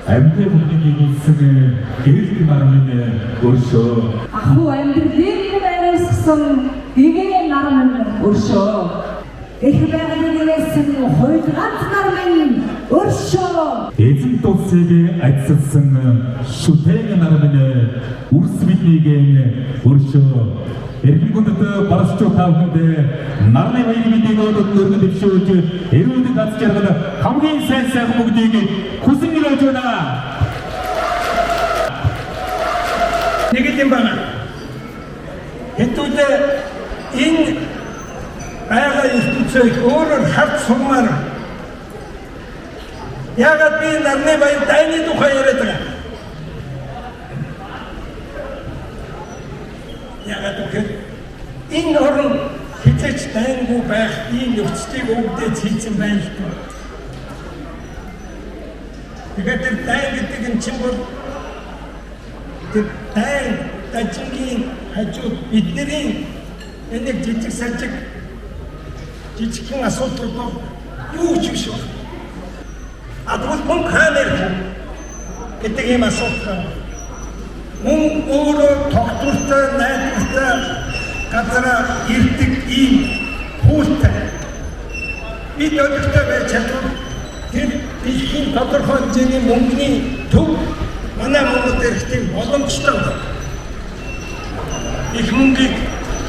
амьд бүхнийг ийсэн гэрэл нарны өршөө. Аху амьдралын байрсан игээ нарны өршөө. Их байгаагийн хойд ганц нарны өршөө. Эзэн тусыг ажигласан шүтэн нарны үрс биднийг өршөө. Эргэн гүндэт барсчуу таавханд нарны баярыг мэдээ өргөн дэвшүүлж эрүүл гац жаргал хамгийн сайн бүгдийг хүсэн нөлөөж байна. Нэг юм байна. Хэдүүлээ энэ байгаль ертөнцийг өөрөөр харж сумаар яагаад би нарны баяр дайны тухай яриад байгаа. Яагаад гэвэл энэ орн хязгаарч дайнгүй байх ийм нөхцөлийг өвдөж хийсэн байна л дээ. Тэгэхээр дайн гэдэг нь чинь бол дайн дажингийн хажууд бидний энийг жижиг сажиг жижигхэн асуудал бол юу ч биш байна. Адвал мөн хаанер гэдэг юм асуудал. Мөн өөрөө тогтвортой найдвартай газараа ирдэг ийм хуултай. Бид өөртөө байж чадвал тэр дэлхийн тодорхой хэмжээний мөнгөний төв манай Монгол эрхтийн боломжтой. Их мөнгийг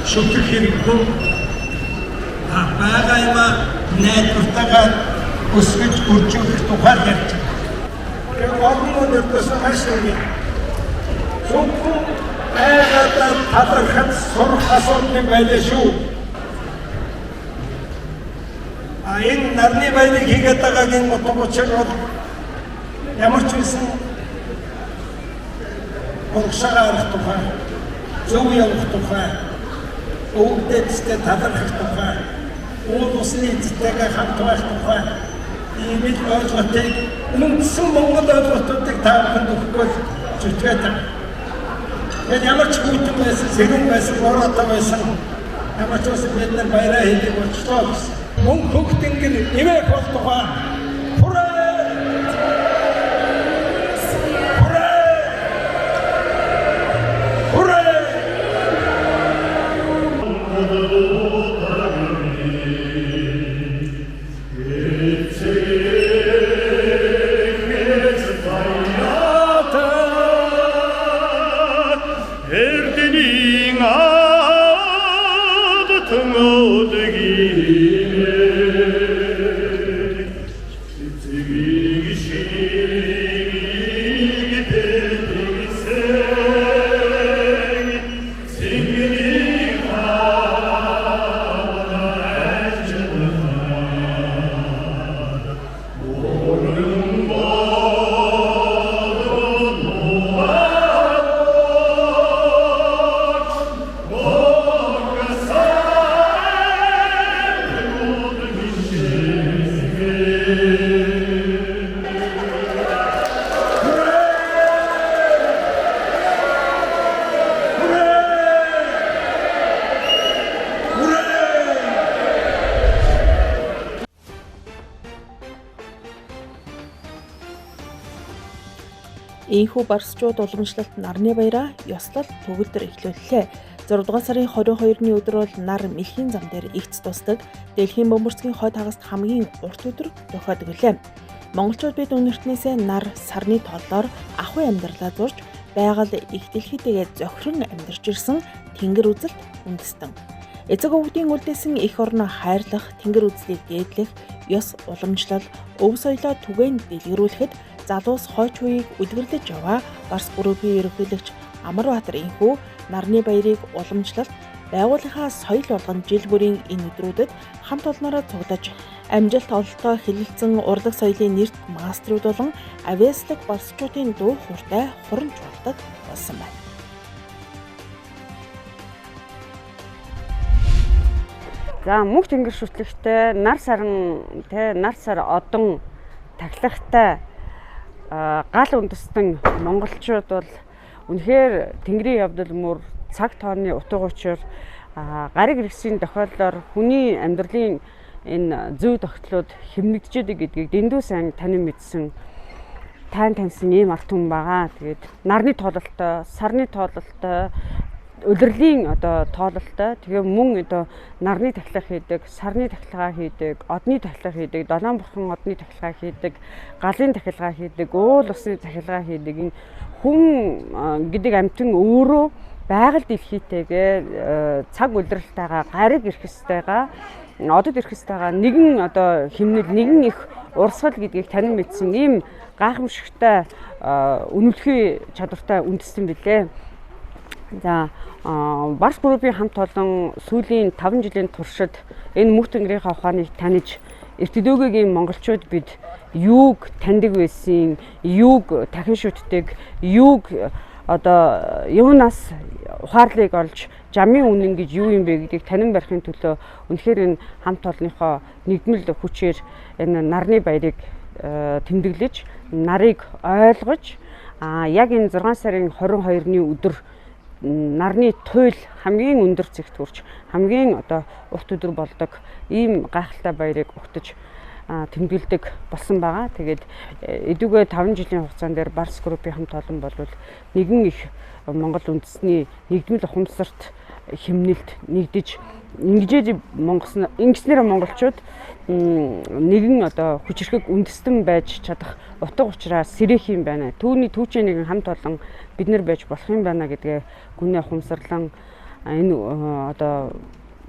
шүтэх хэрэггүй. Байгаа юм найдвартайгаар өсгөж үржүүлэх тухай ярьж байна. Тэр орнууд өртөөс хашиг. Зөвхөн байгаадаа талархаж сурах асуудал байлаа шүү. Энэ нарны баярыг хийгээд байгаагийн мотогочор бол ямар ч үсэн урагшаа арах тухай, зөв явах тухай, өвдөжтэй талархах тухай, уул усны эзэнтэйгээ хамт байх тухай ийм л ойлголтыг үндсэн Монгол ойлголтуудыг таахад өгөхгүй зүтгээд байна. Тэгээд ямар ч хүйтэн байсан, сэрүүн байсан, бороотой байсан ямар ч үсэн бид нар баяраа хийдэг болчихлоо гэсэн. Мөн хөгтөнгөр нэмэх бол тухай Ийхүү барсчууд уламжлалт нарны баяраа ёслол төгөлдөр эхлүүллээ. 6 дугаар сарын 22-ны өдөр бол нар мэлхийн зам дээр игц тусдаг. Дэлхийн бөмбөрцгийн хойд хагаст хамгийн урт өдөр тохиодог гэлээ. Монголчууд бид үнэртнээсээ нар сарны толлоор ахуй амьдралаа зурж байгаль их дэлхийдээ зохирон амьдарч ирсэн тэнгэр үзэлт үндэстэн. Эцэг өвгдийн үлдээсэн их орно хайрлах, тэнгэр үзлийг дээдлэх, ёс уламжлал, өв соёлоо түгээн дэлгэрүүлэхэд залуус хойч үеийг үдгэрлэж яваа Барс группийн ерөнхийлөгч Амарбаатар энхүү нарны баярыг уламжлалт байгууллагынхаа соёл болгон жил бүрийн энэ өдрүүдэд хамт олноороо цуглаж амжилт ололтоо хэлэлцэн урлаг соёлын нэрт маструуд болон авиаслаг барсчуудын дуу хууртай хурамч болдог болсон байна. За мөнх тэнгэр шүтлэгтэй нар сар одон тахлагтай гал үндэстэн монголчууд бол үнэхээр тэнгэрийн явдал мөр цаг тооны утга учир гариг иргэсийн тохиолдолд хүний амьдралын энэ зүй тогтлууд хэмнэгдэж байдаг гэдгийг дэндүү сайн танин мэдсэн. тайн таньсан ийм ард түмэн байгаа. Тэгээд нарны тоололттой, сарны тоололттой, улирлын одоо тоололттой. Тэгээ мөн одоо нарны тахилга хийдэг, сарны тахилгаа хийдэг, одны тахилга хийдэг, долоон бурхан одны тахилгаа хийдэг, галын тахилгаа хийдэг, уул усны тахилгаа хийдэг. Энэ хүн гэдэг амьтан өөрөө байгаль дэлхийтэйгээ цаг улиралтайгаа гариг ирэхстэйгаа одод ирэхстэйгаа нэгэн одоо химнэл нэгэн их урсгал гэдгийг танин мэдсэн ийм гайхамшигтай үнэлэхүй чадвартай үндэстэн билээ. За Барс группийн хамт олон сүүлийн 5 жилийн туршид энэ мөнх тэнгэрийнхээ ухааныг таниж эртдөөгийн монголчууд бид юуг таньдаг байсан, юуг дахин шүтдэг, юуг одоо юунаас ухаарлыг олж жамын үнэн гэж юу юм бэ гэдгийг танин барихын төлөө үнэхээр энэ хамт олонныхоо нэгдмэл хүчээр энэ нарны баярыг тэмдэглэж, нарыг ойлгож яг энэ 6 сарын 22-ны өдөр нарны туйл хамгийн өндөр зэгт хүрч хамгийн одоо урт өдөр болдог ийм гайхалтай баярыг өгтөж тэмдэглэдэг болсон байгаа. Тэгээд эдүгээ 5 жилийн хугацаанд дээр Барс группийн хамт олон болвол нэгэн их Монгол үндэсний нэгдмэл ухамсарт хэмнэлд нэгдэж ингэснээр монголчууд нэгэн одоо хүчирхэг үндэстэн байж чадах утга учраа сэрэх юм байна. Түүний түүчийн нэгэн хамт олон бид нар байж болох юм байна гэдгээ гүнээ ухамсарлан энэ одоо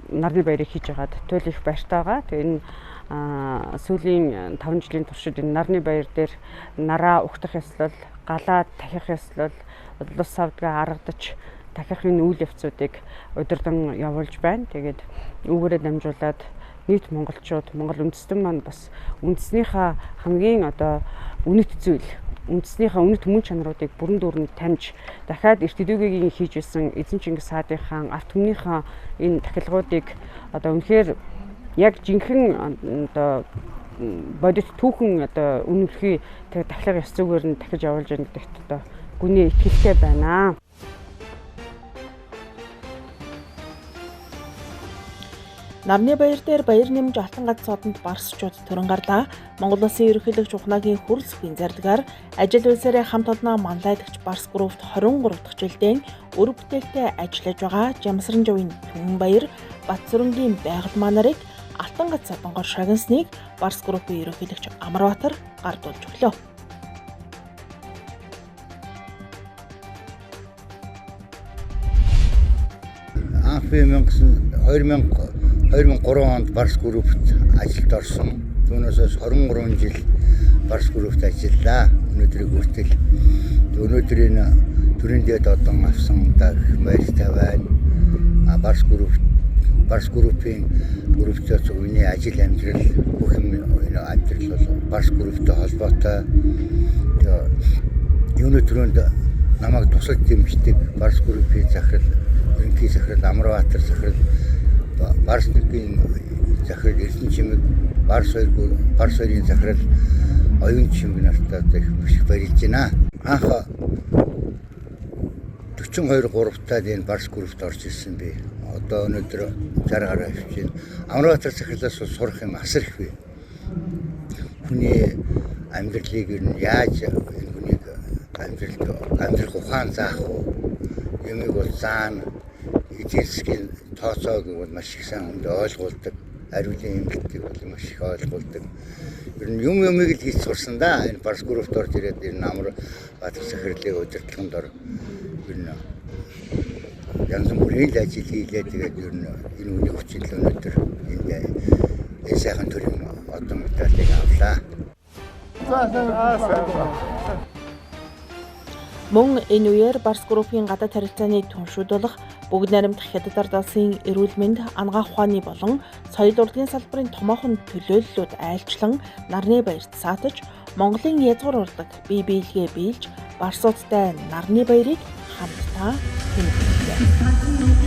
нарны баярыг хийж байгаад туйл их баяртай байгаа. Тэгээ энэ сүүлийн 5 жилийн туршид энэ нарны баяр дээр нараа угтах ёслол, галаа тахих ёслол, улс савдгаа аргадаж дахихын үйл явцуудыг удирдан явуулж байна. Тэгээд үүгээрээ дамжуулаад нийт монголчууд, монгол үндэстэн маань бас үндэснийхээ хамгийн одоо үнэт зүйл, үндэснийхээ үнэт мөн чанаруудыг бүрэн дүүрэн таньж дахиад эртдөөгийн хийж байсан эзэн Чингис хаадын хаан арт түмнийхээ энэ тахилгуудыг одоо үнэхээр яг жинхэнэ одоо бодит түүхэн одоо үнэлэхий тахилга ёс зүгээр нь дахиж явуулж байгаа гэдэгт одоо гүний итгэлтэй байна. Нарны баяр дээр баяр нэмж алтан гац содонд барсчууд төрөн гарлаа. Монгол Улсын ерөнхийлөгч Ухнагийн хүрэлцэхийн зарлагаар ажил үйлсээрээ хамт олноо манлайлагч Барс группт 23 дахь жилдээ өр бүтээлтэй ажиллаж байгаа Жамсран жавын Түмэнбаяр Батцүрэнгийн байгаль манарыг алтан гац содонгоор шагнасныг Барс группийн ерөнхийлөгч Амрбаатар гардуулж өглөө. Анхны 2003 онд Барс группт ажилд орсон. Түүнээс 23 жил Барс группт ажиллаа. Өнөөдрийг хүртэл өнөөдрийн төрийн дэд одон авсан баяртай байна. Барс группийн групптэй үний ажил амьдрал бүх юм амьдрал бол Барс групптэй холбоотой. Юуны төрөнд намайг тусалж дэмждэг Барс группийн захирал, ерөнхий захирал Амрбаатар захирал, Барсны захирал Эрдэнэ Чимэг, Барс хоёрын захирал Оюун Чимэг нартай их баярлж байна. Анх 42 3-таад энэ Барс группт орж ирсэн би. Одоо өнөөдөр 60 гаруй авч байна. Амрбаатар захирлаас сурах юм асар их бий. Хүний амьдралыг нь яаж энэ хүнийг амьдрах ухаан заах вэ? Юмыг бол заана, эзэлсгийн тооцоог бол маш их сайн хүнд ойлгуулдаг. Ариулын эмгэлтийг бол маш их ойлгуулдаг. Ер нь юмыг л хийж сурсан да. Энэ Барс группт орж ирээд энэ Амрбаатар захирлыг удирдлаганд ор ер нь янз бүрийн ажил хийлээ. Тэгээд ер нь энэ үний хүчин л өнөөдөр энэ сайхан төрийн одон мэдээллийг авлаа. Мөн энэ үеэр Барс группийн гадаад харилцааны түншүүд болох бүгд найрамдах хятад ард улсын эрүүл мэнд, анагаах ухааны болон соёл урлагийн салбарын томоохон төлөөллүүд айлчлан нарны баярт саатаж, Монголын язгуур урлаг бие биелгээ биелж, Барсуудтай нарны баярыг хамтдаа тэмдэглэв.